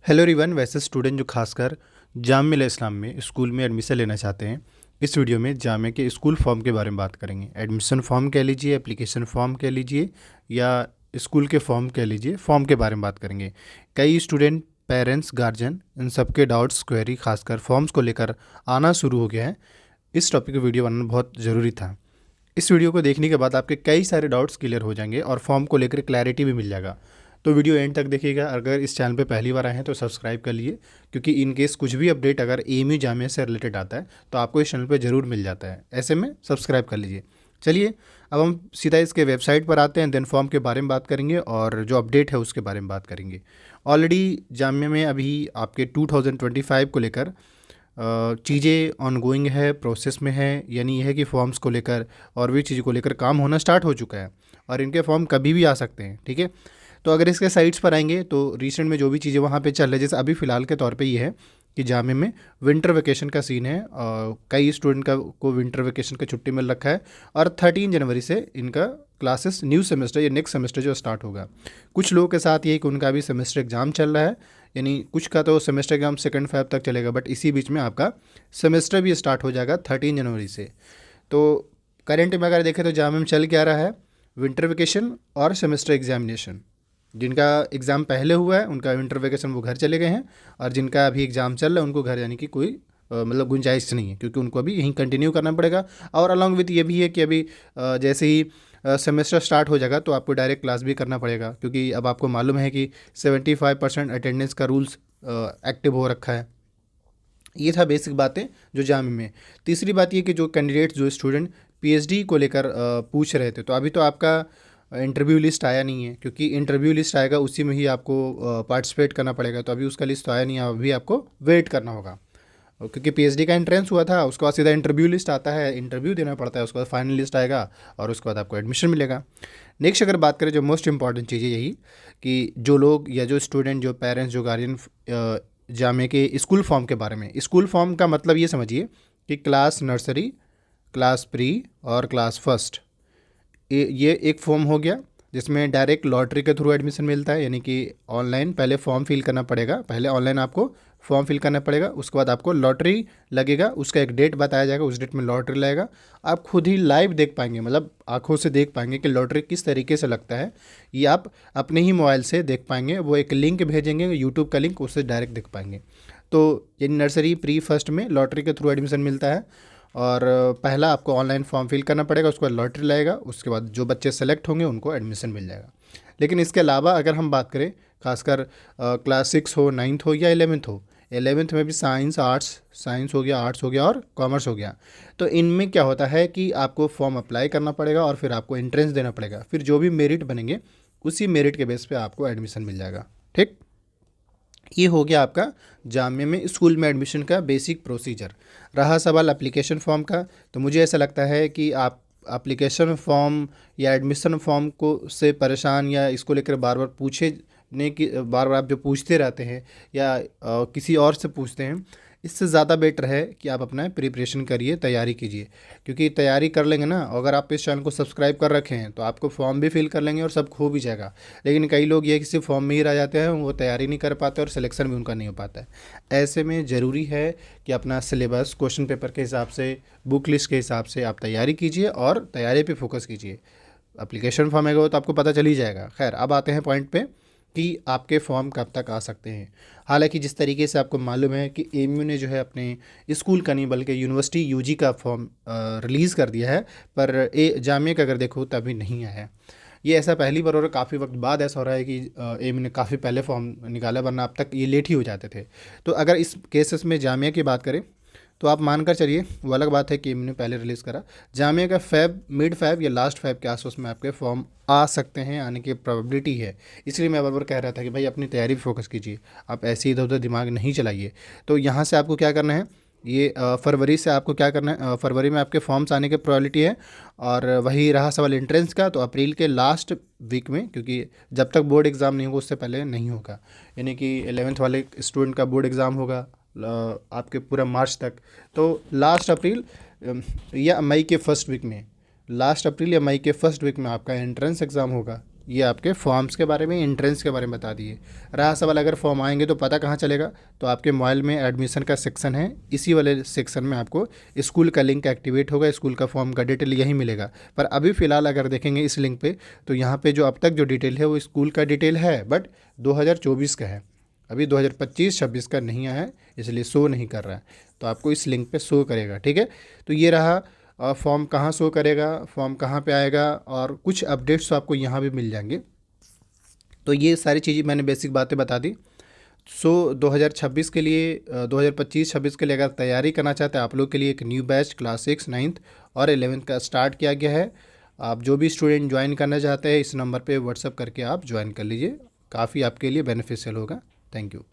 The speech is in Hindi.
Hello everyone. वैसे स्टूडेंट जो खासकर जामिया इस्लाम में स्कूल में एडमिशन लेना चाहते हैं, इस वीडियो में जामिया के स्कूल फॉर्म के बारे में बात करेंगे। एडमिशन फॉर्म कह लीजिए, एप्लीकेशन फॉर्म कह लीजिए, या स्कूल के फॉर्म कह लीजिए, फॉर्म के बारे में बात करेंगे। कई स्टूडेंट, पेरेंट्स, गार्जियन, इन सबके डाउट्स, क्वेरी खासकर फॉर्म्स को लेकर आना शुरू हो गया है। इस टॉपिक पर वीडियो बनाना बहुत ज़रूरी था। इस वीडियो को देखने के बाद आपके कई सारे डाउट्स क्लियर हो जाएंगे और फॉर्म को लेकर क्लैरिटी भी मिल जाएगा। तो वीडियो एंड तक देखिएगा। अगर इस चैनल पे पहली बार आए हैं तो सब्सक्राइब कर लिए, क्योंकि इन केस कुछ भी अपडेट अगर एएमयू जामिया से रिलेटेड आता है तो आपको इस चैनल पे ज़रूर मिल जाता है। ऐसे में सब्सक्राइब कर लीजिए। चलिए अब हम सीधा इसके वेबसाइट पर आते हैं, देन फॉर्म के बारे में बात करेंगे और जो अपडेट है उसके बारे में बात करेंगे। ऑलरेडी जामिया में अभी आपके 2025 को लेकर चीज़ें ऑनगोइंग है, प्रोसेस में है। यानी यह है कि फॉर्म्स को लेकर और भी चीज़ों को लेकर काम होना स्टार्ट हो चुका है और इनके फॉर्म कभी भी आ सकते हैं। ठीक है, तो अगर इसके साइट्स पर आएंगे तो रिसेंट में जो भी चीज़ें वहाँ पे चल रही है, जैसे अभी फ़िलहाल के तौर पे ये है कि जामिया में विंटर वेकेशन का सीन है। कई स्टूडेंट को विंटर वेकेशन का छुट्टी मिल रखा है और 13 जनवरी से इनका क्लासेस न्यू सेमेस्टर या नेक्स्ट सेमेस्टर जो स्टार्ट होगा। कुछ लोगों के साथ ये है कि उनका भी सेमेस्टर एग्ज़ाम चल रहा है, यानी कुछ का तो सेमेस्टर एग्ज़ाम 2 Feb तक चलेगा, बट इसी बीच में आपका सेमेस्टर भी स्टार्ट हो जाएगा 13 जनवरी से। तो करेंट में अगर देखें तो जामिया में चल क्या रहा है, विंटर वेकेशन और सेमेस्टर एग्जामिनेशन। जिनका एग्ज़ाम पहले हुआ है उनका विंटर वेकेशन वो घर चले गए हैं, और जिनका अभी एग्ज़ाम चल रहा है उनको घर जाने की कोई मतलब गुंजाइश नहीं है, क्योंकि उनको अभी यहीं कंटिन्यू करना पड़ेगा। और अलॉन्ग विथ ये भी है कि अभी जैसे ही सेमेस्टर स्टार्ट हो जाएगा तो आपको डायरेक्ट क्लास भी करना पड़ेगा, क्योंकि अब आपको मालूम है कि 75% अटेंडेंस का रूल्स एक्टिव हो रखा है। ये था बेसिक बातें जो जामिया में। तीसरी बात ये कि जो कैंडिडेट्स, जो स्टूडेंट पीएचडी को लेकर पूछ रहे थे, तो अभी तो आपका इंटरव्यू लिस्ट आया नहीं है, क्योंकि इंटरव्यू लिस्ट आएगा उसी में ही आपको पार्टिसिपेट करना पड़ेगा। तो अभी उसका लिस्ट तो आया नहीं है, अभी आपको वेट करना होगा। और क्योंकि पीएचडी का एंट्रेंस हुआ था, उसके बाद सीधा इंटरव्यू लिस्ट आता है, इंटरव्यू देना पड़ता है, उसके बाद फाइनल लिस्ट आएगा और उसके बाद आपको एडमिशन मिलेगा। नेक्स्ट अगर बात करें, जो मोस्ट इंपॉर्टेंट चीज़ है यही कि जो लोग या जो स्टूडेंट, जो पेरेंट्स, जो गार्जियन जामिया के स्कूल फॉर्म के बारे में। स्कूल फॉर्म का मतलब ये समझिए कि क्लास नर्सरी, क्लास प्री और क्लास फर्स्ट, ये एक फॉर्म हो गया जिसमें डायरेक्ट लॉटरी के थ्रू एडमिशन मिलता है। यानी कि ऑनलाइन पहले फॉर्म फिल करना पड़ेगा, पहले ऑनलाइन आपको फॉर्म फिल करना पड़ेगा, उसके बाद आपको लॉटरी लगेगा, उसका एक डेट बताया जाएगा, उस डेट में लॉटरी लगेगा। आप खुद ही लाइव देख पाएंगे, मतलब आंखों से देख पाएंगे कि लॉटरी किस तरीके से लगता है। ये आप अपने ही मोबाइल से देख पाएंगे। वो एक लिंक भेजेंगे, यूट्यूब का लिंक, उससे डायरेक्ट देख पाएंगे। तो ये नर्सरी प्री फर्स्ट में लॉटरी के थ्रू एडमिशन मिलता है, और पहला आपको ऑनलाइन फॉर्म फिल करना पड़ेगा, उसके बाद लॉटरी लगेगा, उसके बाद जो बच्चे सेलेक्ट होंगे उनको एडमिशन मिल जाएगा। लेकिन इसके अलावा अगर हम बात करें, खासकर क्लास 6 हो, 9th हो या 11th हो, 11th में भी साइंस आर्ट्स, साइंस हो गया, आर्ट्स हो गया और कॉमर्स हो गया, तो इनमें क्या होता है कि आपको फॉर्म अप्लाई करना पड़ेगा और फिर आपको एंट्रेंस देना पड़ेगा। फिर जो भी मेरिट बनेंगे उसी मेरिट के बेस पे आपको एडमिशन मिल जाएगा। ठीक, ये हो गया आपका जामिया में स्कूल में एडमिशन का बेसिक प्रोसीजर। रहा सवाल एप्लीकेशन फॉर्म का, तो मुझे ऐसा लगता है कि आप एप्लीकेशन फॉर्म या एडमिशन फॉर्म को से परेशान या इसको लेकर बार बार पूछने की, बार बार आप जो पूछते रहते हैं या किसी और से पूछते हैं, इससे ज़्यादा बेटर है कि आप अपना प्रिपरेशन करिए, तैयारी कीजिए। क्योंकि तैयारी कर लेंगे ना, अगर आप इस चैनल को सब्सक्राइब कर रखे हैं तो आपको फॉर्म भी फिल कर लेंगे और सब हो भी जाएगा। लेकिन कई लोग ये किसी फॉर्म में ही रह जाते हैं, वो तैयारी नहीं कर पाते और सिलेक्शन भी उनका नहीं हो पाता है। ऐसे में ज़रूरी है कि अपना सिलेबस, क्वेश्चन पेपर के हिसाब से, बुक लिस्ट के हिसाब से आप तैयारी कीजिए और तैयारी पर फोकस कीजिए। एप्लीकेशन फॉर्म आएगा तो आपको पता चल ही जाएगा। खैर, अब आते हैं पॉइंट पे कि आपके फॉर्म कब तक आ सकते हैं। हालांकि जिस तरीके से आपको मालूम है कि एएमयू ने जो है अपने स्कूल का नहीं बल्कि यूनिवर्सिटी यूजी का फॉर्म रिलीज़ कर दिया है, पर जामिया का अगर देखो तभी नहीं आया है। ये ऐसा पहली बार हो रहा है, काफ़ी वक्त बाद ऐसा हो रहा है कि एएमयू ने काफ़ी पहले फॉर्म निकाला, वरना अब तक ये लेट ही हो जाते थे। तो अगर इस केसेस में जामिया की बात करें तो आप मानकर चलिए, वो अलग बात है कि इन्होंने पहले रिलीज़ करा। जामिया का मिड फैब या लास्ट फैब के आसपास में आपके फॉर्म आ सकते हैं, आने की प्रोबेबिलिटी है। इसलिए मैं बार बार कह रहा था कि भाई अपनी तैयारी पे फोकस कीजिए, आप ऐसे इधर उधर दिमाग नहीं चलाइए। तो यहाँ से आपको क्या करना है, ये फरवरी से आपको क्या करना है, फरवरी में आपके फॉर्म्स आने की प्रोबेबिलिटी है। और वही रहा सवाल एंट्रेंस का, तो अप्रैल के लास्ट वीक में, क्योंकि जब तक बोर्ड एग्ज़ाम नहीं होगा उससे पहले नहीं होगा। यानी कि 11th वाले स्टूडेंट का बोर्ड एग्ज़ाम होगा आपके पूरा मार्च तक। तो लास्ट अप्रैल या मई के फर्स्ट वीक में, लास्ट अप्रैल या मई के फर्स्ट वीक में आपका एंट्रेंस एग्ज़ाम होगा। ये आपके फॉर्म्स के बारे में, एंट्रेंस के बारे में बता दिए। रहा सवाल अगर फॉर्म आएंगे तो पता कहाँ चलेगा, तो आपके मोबाइल में एडमिशन का सेक्शन है, इसी वाले सेक्शन में आपको स्कूल का लिंक एक्टिवेट होगा, स्कूल का फॉर्म का डिटेल यहीं मिलेगा। पर अभी फ़िलहाल अगर देखेंगे इस लिंक पे, तो यहाँ पे जो अब तक जो डिटेल है वो स्कूल का डिटेल है, बट 2024 का है, अभी 2025-26 का नहीं आया है, इसलिए शो नहीं कर रहा है। तो आपको इस लिंक पे शो करेगा, ठीक है। तो ये रहा फॉर्म कहाँ शो करेगा, फॉर्म कहाँ पे आएगा, और कुछ अपडेट्स तो आपको यहाँ भी मिल जाएंगे। तो ये सारी चीज़ें मैंने बेसिक बातें बता दी। सो 2026 के लिए 2025-26 के लिए अगर तैयारी करना चाहते हैं आप लोग के लिए एक न्यू बैच क्लास 6, 9th और 11th का स्टार्ट किया गया है। आप जो भी स्टूडेंट ज्वाइन करना चाहते हैं इस नंबर पे व्हाट्सअप करके आप ज्वाइन कर लीजिए, काफ़ी आपके लिए बेनिफिशियल होगा। Thank you.